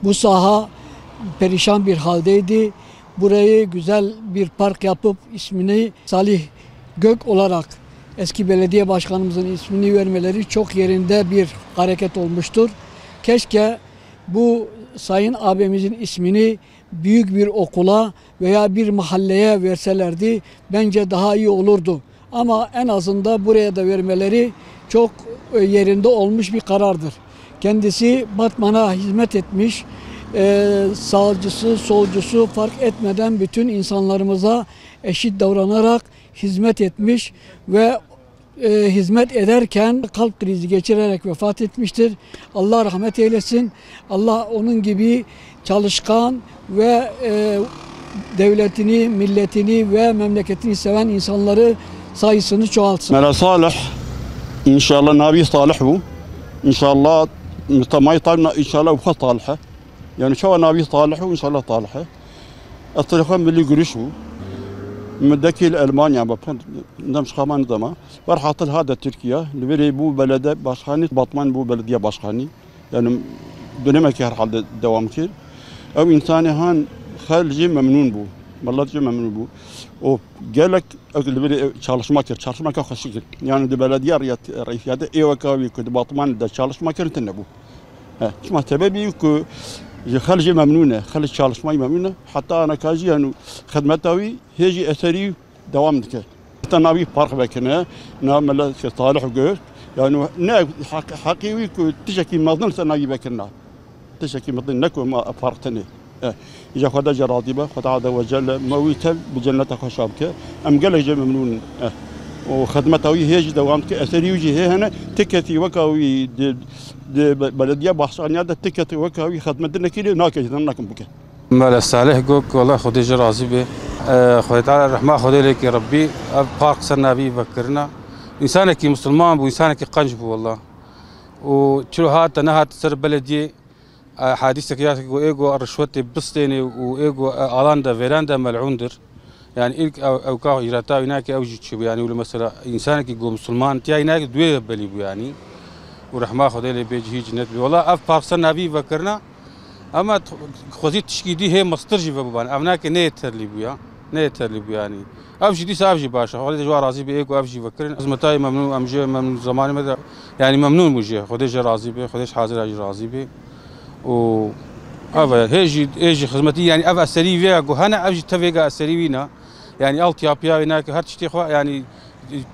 Bu saha perişan bir haldeydi. Burayı güzel bir park yapıp ismini Salih Gök olarak eski belediye başkanımızın ismini vermeleri çok yerinde bir hareket olmuştur. Keşke bu sayın abimizin ismini büyük bir okula veya bir mahalleye verselerdi bence daha iyi olurdu. Ama en azından buraya da vermeleri çok yerinde olmuş bir karardır. Kendisi Batman'a hizmet etmiş, sağcısı, solcusu fark etmeden bütün insanlarımıza eşit davranarak hizmet etmiş ve hizmet ederken kalp krizi geçirerek vefat etmiştir. Allah rahmet eylesin. Allah onun gibi çalışkan ve devletini, milletini ve memleketini seven insanları sayısını çoğaltsın. Mela Salih, inşallah Nabi Salih bu. İnşallah ما يطالع ان شاء الله وخا طالحه يعني شو نبي طالحه وان شاء الله طالحه الطريقه اللي يقرشوا من داكي المانيا بابن نمش خمان زما فرحت هذا تركيا اللي بو بلده باشخاني باطمان بو بلديه باشخاني يعني döneme ki herhalde devam ki o insani han halci memnun bu vallahi memnun bu o gelek çalışmak hoşçakal yani de belediye reisiyade evakavi ki Batman da çalışmak yerinde bu şuma sebebi ki خلجي ممنونة خلج çalışmayı ممنونة حتى أنا كاجي يعني خدمتي هيجي أثري دوام دك حتى نبي فرق بكنا نعمل صالح وجوز يعني نا حقيقي تشكي مظن نبي بكنا تشكي مظن نكو ما فرقتني إذا خدا جرادبة خدا عز وجل مويته بجنته خشابك أم قال جي ممنون وخدمته هيجي دوام دك أثري وجي هنا تكتي وكاوي بلدية بحصانية ده تكتي وكاوي خدمتنا كده ناكجنا ناكم بك. مال الصالح قوك والله خدي جرازي به خدي تعالى الرحمة خدي لك يا ربي بارك سنة بي بكرنا إنسانك مسلمان وإنسانك قنجب والله وشلو هات نهات سر بلدية حادثك ياتك وإيجو الرشوة بستيني وإيجو ألاندا فيراندا ملعوندر يعني إلك أو كاو إجراتا هناك أو جتشو يعني ولا مثلا إنسانك يقول مسلمان تيا هناك دوية بليبو يعني ورحمة خدي لي بيجي جنت والله بارك سنة بي بكرنا أما خوزيت تشكيدي هي مصدر جي بابان أبناك نيتر ليبويا نيتر ليبويا يعني أبجي دي سابجي باشا خدي جوا رازي بإيكو أبجي بكرن أزمتاي ممنون أمجي ممنون زمان مدى يعني ممنون مجي خدي جا رازي بي خديش حاضر أجي رازي بي و أبا هيجي خدمتي يعني أبا أسري فيها هنا أبجي تفيقا أسري فينا يعني ألطيابيا هناك هر تشتي يعني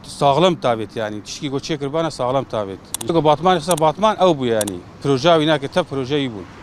sağlam tabet yani tişki go çekir bana sağlam tabet. Batman ise Batman au bu yani. Proje hناك tab proje bu.